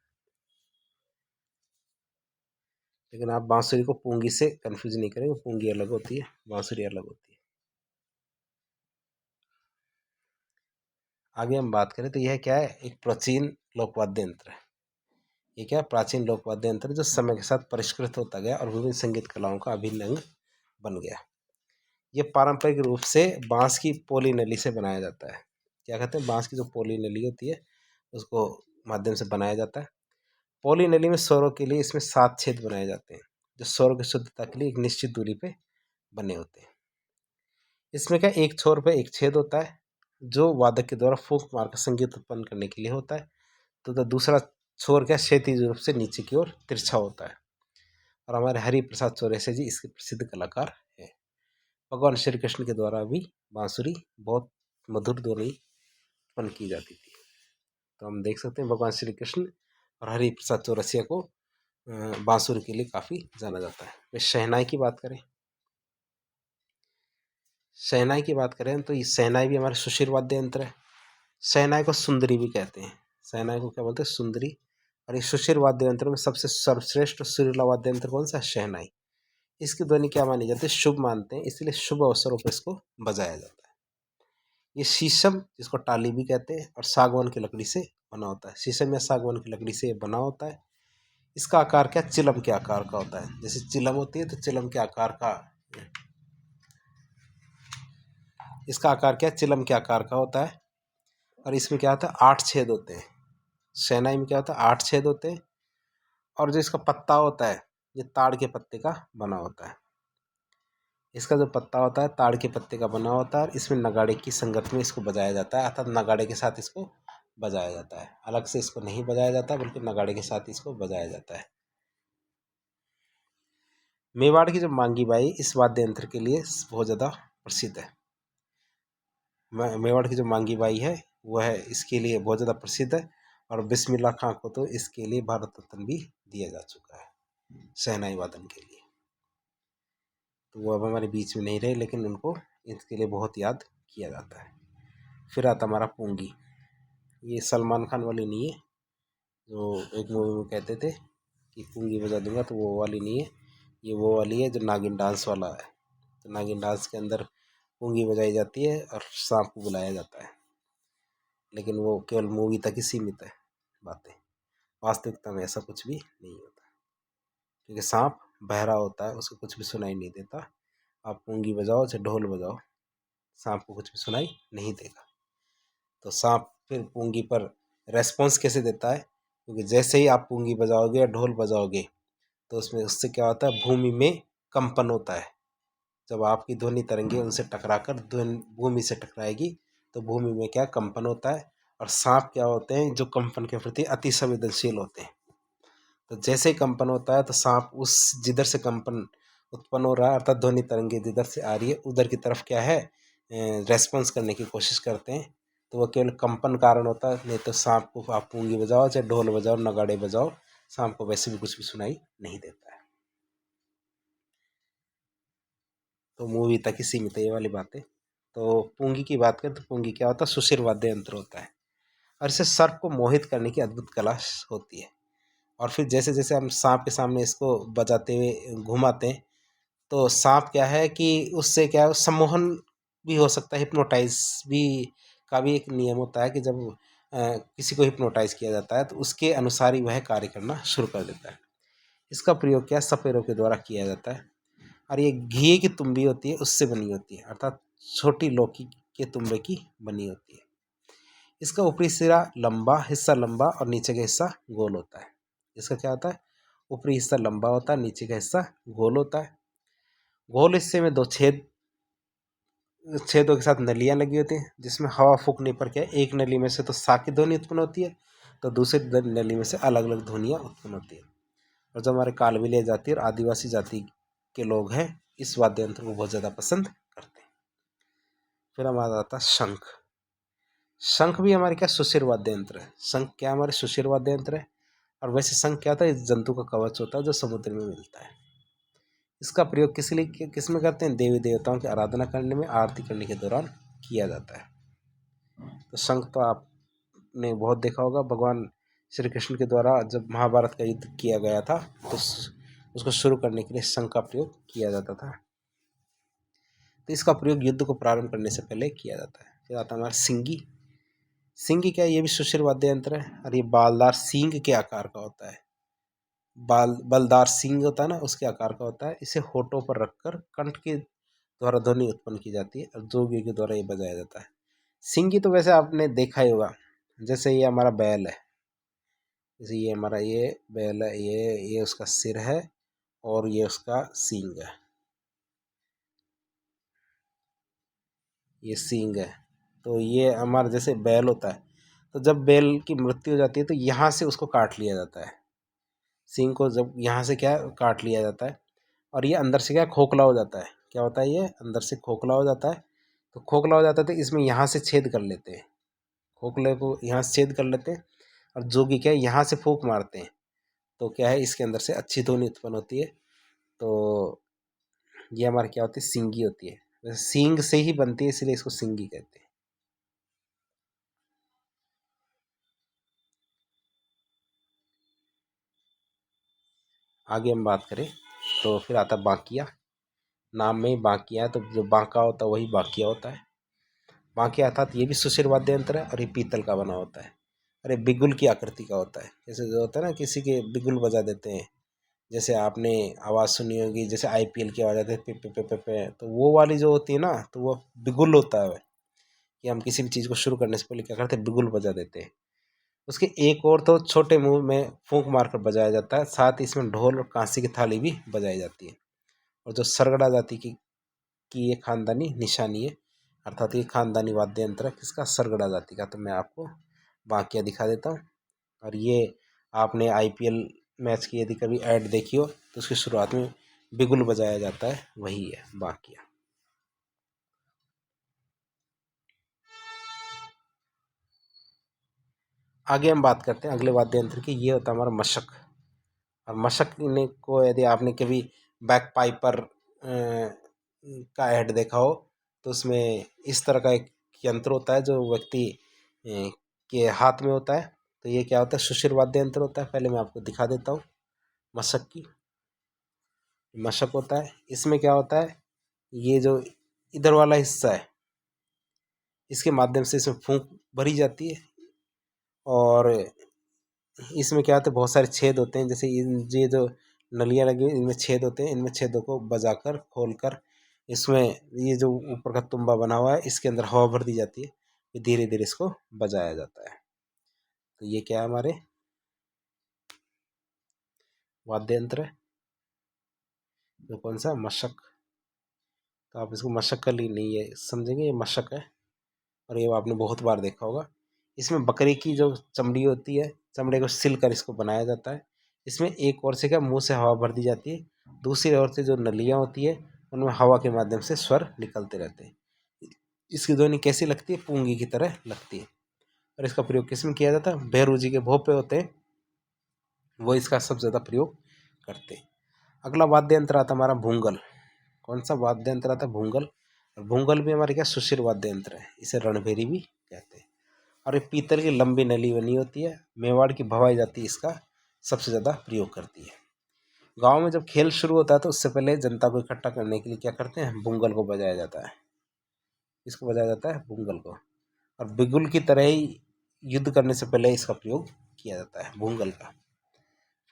लेकिन आप बांसुरी को पूंगी से कंफ्यूज नहीं करेंगे, पूंगी अलग होती है, बांसुरी अलग होती है। आगे हम बात करें तो यह क्या है, एक प्राचीन लोकवाद्य यंत्र है। ये क्या प्राचीन लोकवाद्य यंत्र जो समय के साथ परिष्कृत होता गया और विभिन्न संगीत कलाओं का अभिन्न अंग बन गया। ये पारंपरिक रूप से बांस की पोली नली से बनाया जाता है। क्या कहते हैं, बांस की जो पोली नली होती है उसको माध्यम से बनाया जाता है। पोली नली में स्वरों के लिए इसमें 7 छेद बनाए जाते हैं, जो स्वरों की शुद्धता के लिए एक निश्चित दूरी पे बने होते हैं। इसमें क्या एक छोर पे एक छेद होता है, जो वादक के द्वारा फूंक मारकर संगीत उत्पन्न करने के लिए होता है। तो दूसरा छोर क्या क्षैतिज रूप से नीचे की ओर तिरछा होता है, और हमारे हरि प्रसाद चौरसिया जी इसके प्रसिद्ध कलाकार हैं। भगवान श्री कृष्ण के द्वारा भी बांसुरी बहुत मधुर ध्वनि उत्पन्न की जाती थी। तो हम देख सकते हैं भगवान श्री कृष्ण और हरि प्रसाद चौरसिया को बांसुरी के लिए काफ़ी जाना जाता है। फिर शहनाई की बात करें, शहनाई की बात करें तो ये शहनाई भी हमारे सुशिर वाद्य यंत्र है। शहनाई को सुंदरी भी कहते हैं, शहनाई को क्या बोलते हैं, सुंदरी। और ये सुशिर वाद्य यंत्र में सबसे सर्वश्रेष्ठ सुरीला वाद्य यंत्र कौन सा है, शहनाई। इसकी ध्वनि क्या मानी जाती है, शुभ मानते हैं, इसलिए शुभ अवसरों पर इसको बजाया जाता है। ये शीशम, जिसको टाली भी कहते हैं, और सागवान की लकड़ी से बना होता है। शीशम या सागवान की लकड़ी से बना होता है। इसका आकार क्या, चिलम के आकार का होता है। जैसे चिलम होती है तो चिलम के आकार का, इसका आकार क्या, चिलम के आकार का होता है। और इसमें क्या होता है, 8 छेद होते हैं। शहनाई में क्या होता है, 8 छेद होते हैं। और जो इसका पत्ता होता है, ये ताड़ के पत्ते का बना होता है। इसका जो पत्ता होता है ताड़ के पत्ते का बना होता है और इसमें नगाड़े की संगत में इसको बजाया जाता है, अर्थात नगाड़े के साथ इसको बजाया जाता है। अलग से इसको नहीं बजाया जाता बल्कि नगाड़े के साथ इसको बजाया जाता है। मेवाड़ की जो मांगी बाई इस वाद्य यंत्र के लिए बहुत ज़्यादा प्रसिद्ध है। मेवाड़ की जो मांगी बाई है वह इसके लिए बहुत ज़्यादा प्रसिद्ध है और बिस्मिल्लाह खां को तो इसके लिए भारत रत्न भी दिया जा चुका है शहनाई वादन के लिए। तो वो अब हमारे बीच में नहीं रहे लेकिन उनको इसके लिए बहुत याद किया जाता है। फिर आता हमारा पूंगी। ये सलमान खान वाली नहीं है जो एक मूवी में कहते थे कि पूंगी बजा दूंगा, तो वो वाली नहीं है। ये वो वाली है जो नागिन डांस वाला है। तो नागिन डांस के अंदर पूंगी बजाई जाती है और सांप को बुलाया जाता है, लेकिन वो केवल मूवी तक ही सीमित है बातें। वास्तविकता में ऐसा कुछ भी नहीं होता, क्योंकि सांप बहरा होता है, उसको कुछ भी सुनाई नहीं देता। आप पूंगी बजाओ चाहे ढोल बजाओ, सांप को कुछ भी सुनाई नहीं देगा। तो सांप फिर पूंगी पर रेस्पॉन्स कैसे देता है, क्योंकि जैसे ही आप पूंगी बजाओगे या ढोल बजाओगे तो उसमें उससे क्या होता है, भूमि में कंपन होता है। जब आपकी ध्वनि तरंगे उनसे टकराकर भूमि से टकराएगी तो भूमि में क्या कंपन होता है। और सांप क्या होते हैं, जो कंपन के प्रति अति संवेदनशील होते हैं। तो जैसे ही कंपन होता है तो सांप उस जिधर से कंपन उत्पन्न हो रहा है, अर्थात ध्वनि तरंगे जिधर से आ रही है उधर की तरफ क्या है, रेस्पॉन्स करने की कोशिश करते हैं। तो वह केवल कंपन कारण होता है, नहीं तो सांप को आप पूंगी बजाओ चाहे ढोल बजाओ नगाड़े बजाओ, सांप को वैसे भी कुछ भी सुनाई नहीं देता है। तो मूवी तक ही सीमित है ये वाली बातें। तो पूंगी की बात करें तो पूंगी क्या होता है, सुशिर वाद्य यंत्र होता है और इसे सर्प को मोहित करने की अद्भुत कला होती है। और फिर जैसे जैसे हम सांप के सामने इसको बजाते हुए घुमाते हैं तो सांप क्या है कि उससे क्या है, सम्मोहन भी हो सकता है, हिप्नोटाइज भी का भी एक नियम होता है कि जब किसी को हिप्नोटाइज किया जाता है तो उसके अनुसार ही वह कार्य करना शुरू कर देता है। इसका प्रयोग क्या सपेरों के द्वारा किया जाता है और ये घी की तुम्बी होती है उससे बनी होती है, अर्थात छोटी लौकी के तुम्बे की बनी होती है। इसका ऊपरी सिरा लंबा, हिस्सा लंबा और नीचे का हिस्सा गोल होता है। इसका क्या होता है, ऊपरी हिस्सा लंबा होता है, नीचे का हिस्सा गोल होता है। गोल हिस्से में दो छेदों के साथ नलियां लगी होती हैं, जिसमें हवा फूकने पर क्या एक नली में से तो सा की ध्वनि उत्पन्न होती है तो दूसरी नली में से अलग अलग ध्वनियाँ उत्पन्न होती है। और जो हमारे कालबेलिया जाति और आदिवासी जाति के लोग हैं इस वाद्य यंत्र को बहुत ज़्यादा पसंद करते हैं। फिर हमारा आता है शंख। शंख भी हमारे क्या सुशिर वाद्य यंत्र है। शंख क्या हमारे सुशिर वाद्य यंत्र है। और वैसे शंख क्या होता है, इस जंतु का कवच होता है जो समुद्र में मिलता है। इसका प्रयोग किस लिए किस में करते हैं, देवी देवताओं की आराधना करने में, आरती करने के दौरान किया जाता है। तो शंख तो आपने बहुत देखा होगा, भगवान श्री कृष्ण के द्वारा जब महाभारत का युद्ध किया गया था तो उसको शुरू करने के लिए शंख का प्रयोग किया जाता था। तो इसका प्रयोग युद्ध को प्रारंभ करने से पहले किया जाता है। फिर आता है हमारा सिंगी। सिंगी क्या है, ये भी सुशिर वाद्य यंत्र है और ये बालदार सींग के आकार का होता है। बलदार सींग होता है ना, उसके आकार का होता है। इसे होठों पर रखकर कंठ के द्वारा ध्वनि उत्पन्न की जाती है और जोगी के द्वारा ये बजाया जाता है। सिंगी तो वैसे आपने देखा ही होगा, जैसे ये हमारा बैल है, जैसे ये हमारा ये बैल है, ये उसका सिर है और ये उसका सींग है, ये सींग है। तो ये हमारा जैसे बैल होता है, तो जब बैल की मृत्यु हो जाती है तो यहाँ से उसको काट लिया जाता है। सींग को जब यहाँ से क्या काट लिया जाता है और ये अंदर से क्या खोखला हो जाता है। क्या होता है, ये अंदर से खोखला हो जाता है। तो खोखला हो जाता है तो इसमें यहाँ से छेद कर लेते हैं, खोखले को यहाँ से छेद कर लेते हैं और जोगी क्या है यहाँ से फूंक मारते हैं। तो क्या है, इसके अंदर से अच्छी ध्वनि उत्पन्न होती है। तो ये हमारी क्या होती है, सींगी होती है। वैसे सींग से ही बनती है इसलिए इसको सींगी कहते हैं। आगे हम बात करें तो फिर आता बांकिया। नाम में ही बांकिया है, तो जो बांका होता है वही बांकिया होता है। बांकिया अर्थात ये भी सुशिर वाद्य यंत्र है और ये पीतल का बना होता है। अरे बिगुल की आकृति का होता है, जैसे जो होता है ना किसी के बिगुल बजा देते हैं, जैसे आपने आवाज़ सुनी होगी, जैसे आईपीएल की आवाज़ आती है पे पे पे पे पे, तो वो वाली जो होती है ना, तो वो बिगुल होता है। कि हम किसी भी चीज़ को शुरू करने से पहले क्या करते हैं, बिगुल बजा देते हैं। उसके एक और तो छोटे मुंह में फूंक मारकर बजाया जाता है, साथ ही इसमें ढोल और कांसी की थाली भी बजाई जाती है। और जो सरगड़ा जाति की ये खानदानी निशानी है, अर्थात ये खानदानी वाद्य यंत्र है किसका, सरगड़ा जाति का। तो मैं आपको बाकिया दिखा देता हूँ। और ये आपने आईपीएल मैच की यदि कभी ऐड देखी हो तो उसकी शुरुआत में बिगुल बजाया जाता है, वही है बाकिया। आगे हम बात करते हैं अगले वाद्य यंत्र की, ये होता है हमारा मशक। और मशक ने को यदि आपने कभी बैक पाइपर का ऐड देखा हो तो उसमें इस तरह का एक यंत्र होता है जो व्यक्ति के हाथ में होता है। तो ये क्या होता है, सुशिर वाद्य यंत्र होता है। पहले मैं आपको दिखा देता हूँ मशक की। मशक होता है, इसमें क्या होता है, ये जो इधर वाला हिस्सा है इसके माध्यम से इसमें फूंक भरी जाती है। और इसमें क्या होता है, बहुत सारे छेद होते हैं, जैसे ये जो नलियाँ लगी हुई इनमें छेद होते हैं, इनमें छेदों को बजाकर खोलकर इसमें ये जो ऊपर का तुम्बा बना हुआ है इसके अंदर हवा भर दी जाती है, फिर धीरे धीरे इसको बजाया जाता है। तो ये क्या है, हमारे वाद्य यंत्र है जो कौन सा, मशक। तो आप इसको मशक का लिए नहीं है समझेंगे, ये मशक है। और ये आपने बहुत बार देखा होगा। इसमें बकरी की जो चमड़ी होती है, चमड़े को सिल कर इसको बनाया जाता है। इसमें एक ओर से क्या मुंह से हवा भर दी जाती है, दूसरी ओर से जो नलियाँ होती है उनमें हवा के माध्यम से स्वर निकलते रहते हैं। इसकी ध्वनि कैसी लगती है, पूंगी की तरह लगती है। और इसका प्रयोग किस में किया जाता है, भैरू जी के भोपे होते हैं वो इसका सबसे ज़्यादा प्रयोग करते हैं। अगला वाद्य यंत्र आता है हमारा भूंगल। कौन सा वाद्य यंत्र आता है, भूंगल। और भूंगल भी हमारे क्या सुशिर वाद्य यंत्र है, इसे रणभेरी भी कहते हैं। और ये पीतल की लंबी नली बनी होती है, मेवाड़ की भवाई जाति इसका सबसे ज़्यादा प्रयोग करती है। गांव में जब खेल शुरू होता है तो उससे पहले जनता को इकट्ठा करने के लिए क्या करते हैं, भूंगल को बजाया जाता है। इसको बजाया जाता है भूंगल को। और बिगुल की तरह ही युद्ध करने से पहले इसका प्रयोग किया जाता है भूंगल का।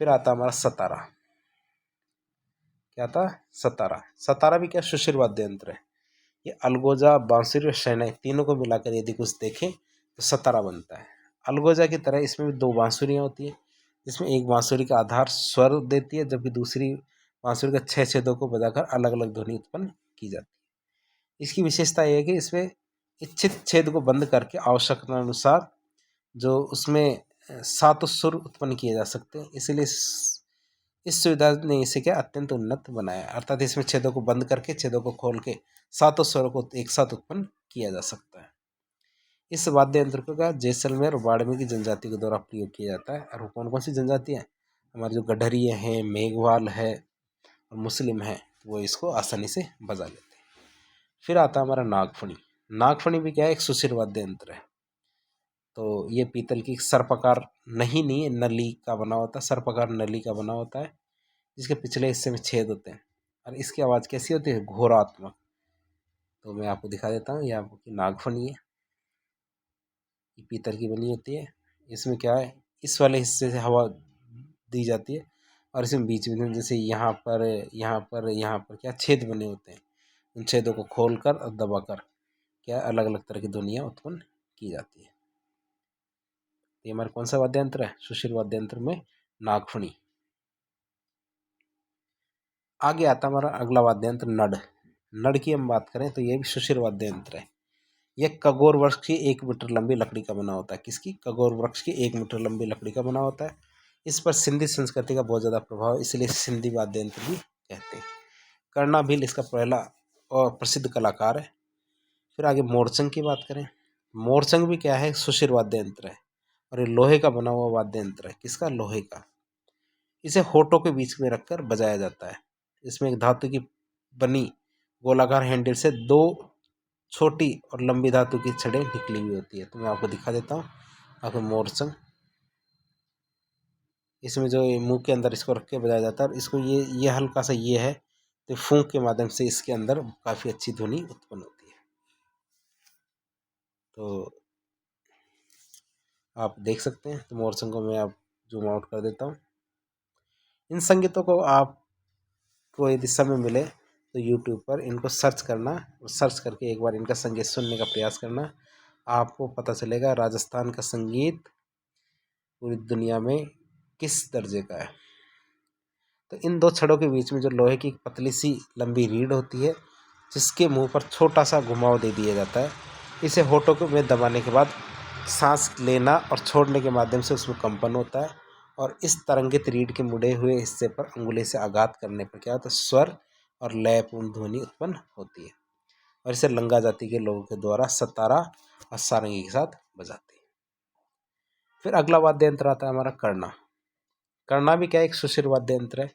फिर आता हमारा सतारा। क्या था, सतारा। सतारा भी क्या सुशिर वाद्य यंत्र है। ये अलगोजा, बांसुरी और शहनाई तीनों को मिलाकर यदि कुछ देखें तो सतारा बनता है। अलगोजा की तरह इसमें भी दो बांसुरियाँ होती हैं, जिसमें एक बांसुरी का आधार स्वर देती है जबकि दूसरी बांसुरी का छह छेदों को बजाकर अलग अलग ध्वनि उत्पन्न की जाती है। इसकी विशेषता यह है कि इसमें इच्छित छेद को बंद करके आवश्यकता अनुसार जो उसमें सातों सुर उत्पन्न किए जा सकते हैं, इसलिए इस सुविधा ने इसे क्या अत्यंत उन्नत बनाया। अर्थात इसमें छेदों को बंद करके छेदों को खोल के सातों स्वरों को एक साथ उत्पन्न किया जा सकता है। इस वाद्य यंत्र का जैसलमेर और बाड़मेर की जनजाति के द्वारा प्रयोग किया जाता है। और कौन कौन सी जनजातियाँ हैं, हमारे जो गडरिये हैं, मेघवाल है और मुस्लिम है, वो इसको आसानी से बजा लेते हैं। फिर आता है हमारा नागफणी। नागफणी भी क्या है, एक सुशिर वाद्य यंत्र है। तो ये पीतल की सर्पाकार नहीं है, नली का बना होता है, सर्पाकार नली का बना होता है, जिसके पिछले हिस्से में छेद होते हैं। और इसकी आवाज़ कैसी होती है, घोरात्मक। तो मैं आपको दिखा देता हूँ, ये आपकी नागफनी है, ये पीतल की बनी होती है। इसमें क्या है, इस वाले हिस्से से हवा दी जाती है और इसमें बीच में जैसे यहाँ पर यहाँ पर यहाँ पर क्या छेद बने होते हैं, उन छेदों को खोलकर और दबाकर क्या अलग अलग तरह की ध्वनियाँ उत्पन्न की जाती है। ये हमारा कौन सा वाद्य यंत्र है, सुशिर वाद्य यंत्र में नागफनी। आगे आता हमारा अगला वाद्य यंत्र नड। नड की हम बात करें तो ये भी सुशिर वाद्य यंत्र है। यह कगोर वृक्ष की 1 मीटर लंबी लकड़ी का बना होता है। किसकी, कगोर वृक्ष की 1 मीटर लंबी लकड़ी का बना होता है। इस पर सिंधी संस्कृति का बहुत ज़्यादा प्रभाव है, इसलिए सिंधी वाद्य यंत्र भी कहते हैं। कर्णा भील इसका पहला और प्रसिद्ध कलाकार है। फिर आगे मोरचंग की बात करें, मोरचंग भी क्या है, सुशिर वाद्य यंत्र है और ये लोहे का बना हुआ वाद्य यंत्र है। किसका, लोहे का। इसे होठों के बीच में रखकर बजाया जाता है। इसमें एक धातु की बनी गोलाकार हैंडल से दो छोटी और लंबी धातु की छड़ें निकली हुई होती है। तो मैं आपको दिखा देता हूँ, आपको मोरचंग। इसमें जो मुंह के अंदर इसको रख के बजाया जाता है और इसको ये हल्का सा ये है तो फूंक के माध्यम से इसके अंदर काफ़ी अच्छी ध्वनि उत्पन्न होती है। तो आप देख सकते हैं, तो मोरचंग को मैं आप जूम आउट कर देता हूँ। इन संगीतों को आपको यदि समय मिले तो यूट्यूब पर इनको सर्च करना और सर्च करके एक बार इनका संगीत सुनने का प्रयास करना। आपको पता चलेगा राजस्थान का संगीत पूरी दुनिया में किस दर्जे का है? तो इन दो छड़ों के बीच में जो लोहे की पतली सी लंबी रीढ़ होती है, जिसके मुंह पर छोटा सा घुमाव दे दिया जाता है, इसे होठों में दबाने के बाद सांस लेना और छोड़ने के माध्यम से उसमें कंपन होता है, और इस तरंगित रीढ़ के मुड़े हुए हिस्से पर अंगुली से आघात करने पर क्या होता है, स्वर और लयपूर्ण ध्वनि उत्पन्न होती है, और इसे लंगा जाति के लोगों के द्वारा सतारा और सारंगी के साथ बजाते हैं। फिर अगला वाद्य यंत्र आता है हमारा कर्णा। कर्णा भी क्या एक सुशिर वाद्य यंत्र है,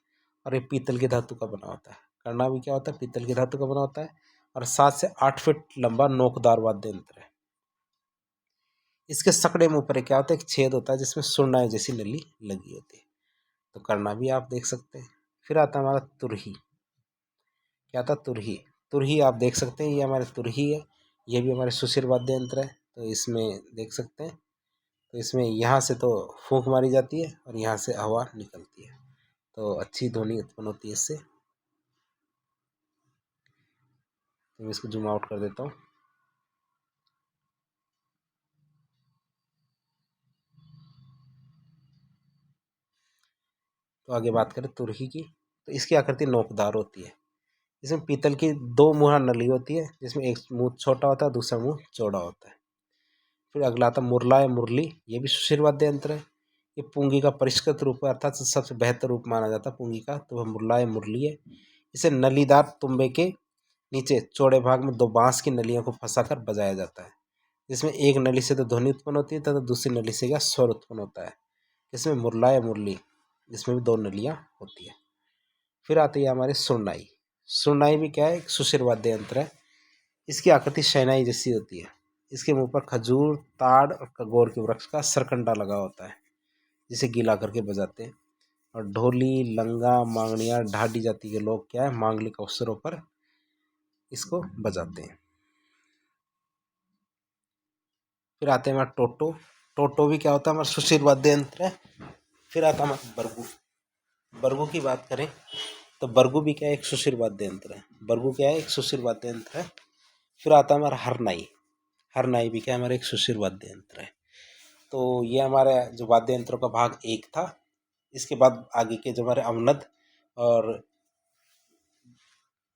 और ये पीतल की धातु का बना होता है। कर्णा भी क्या होता है, पीतल की धातु का बना होता है, और 7 से 8 फीट लंबा नोकदार वाद्य यंत्र है। इसके सकड़े मुंह पर क्या होता है, एक छेद होता है जिसमें सुरनाई जैसी नली लगी होती है। तो कर्णा भी आप देख सकते हैं। फिर आता है हमारा तुरही। क्या था, तुरही। तुरही आप देख सकते हैं, ये हमारे तुरही है, ये भी हमारे सुशिर वाद्य यंत्र है। तो इसमें देख सकते हैं, तो इसमें यहाँ से तो फूंक मारी जाती है और यहाँ से हवा निकलती है, तो अच्छी ध्वनि उत्पन्न होती है इससे। तो मैं इसको जूम आउट कर देता हूँ। तो आगे बात करें तुरही की, तो इसकी आकृति नोकदार होती है। इसमें पीतल की 2 मुहर नली होती है, जिसमें एक मुंह छोटा होता है, दूसरा मुंह चौड़ा होता है। फिर अगला आता है मुरला या मुरली। ये भी सुशिर वाद्य यंत्र है। ये पुंगी का परिष्कृत रूप है, अर्थात सबसे बेहतर रूप माना जाता है पुंगी का, तो वह मुरला या मुरली है। इसे नलीदार तुम्बे के नीचे चौड़े भाग में 2 बांस की नलियों को फंसाकर बजाया जाता है, जिसमें एक नली से तो ध्वनि उत्पन्न होती है तथा दूसरी नली से क्या स्वर उत्पन्न होता है। इसमें मुरला या मुरली, जिसमें भी 2 नलियाँ होती है। फिर आती है हमारी सुरनाई। सुरनाई भी क्या है, एक सुशिर वाद्य यंत्र है। इसकी आकृति शहनाई जैसी होती है। इसके मुंह पर खजूर, ताड़ और कगोर के वृक्ष का सरकंडा लगा होता है, जिसे गीला करके बजाते हैं। और ढोली, लंगा, मांगड़िया, ढाडी जाति के लोग क्या है, मांगलिक अवसरों पर इसको बजाते हैं। फिर आते हैं हमारे टोटो। टोटो भी क्या होता है, हमारा सुशिर वाद्य यंत्र है। फिर आता है हमारा बरगू। बरगू की बात करें तो बरगू भी क्या है, एक सुशिर वाद्य यंत्र है। बरगू क्या है, एक सुशिर वाद्य यंत्र है। फिर आता है हमारा हरनाई। हरनाई भी क्या है, हमारा एक सुशिर वाद्य यंत्र है। तो ये हमारे जो वाद्य यंत्रों का भाग 1 था। इसके बाद आगे के जो हमारे अवनद और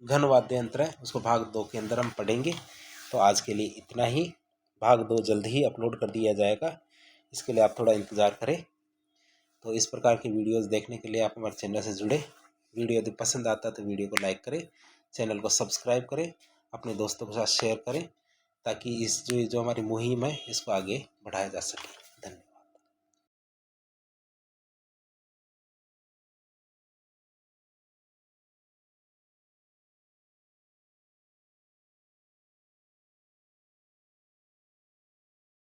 घन वाद्य यंत्र है, उसको भाग 2 के अंदर हम पढ़ेंगे। तो आज के लिए इतना ही। भाग 2 जल्द ही अपलोड कर दिया जाएगा, इसके लिए आप थोड़ा इंतज़ार करें। तो इस प्रकार की वीडियोस देखने के लिए आप हमारे चैनल से जुड़े। वीडियो यदि पसंद आता है तो वीडियो को लाइक करें, चैनल को सब्सक्राइब करें, अपने दोस्तों के साथ शेयर करें, ताकि इस जो हमारी मुहिम है इसको आगे बढ़ाया जा सके।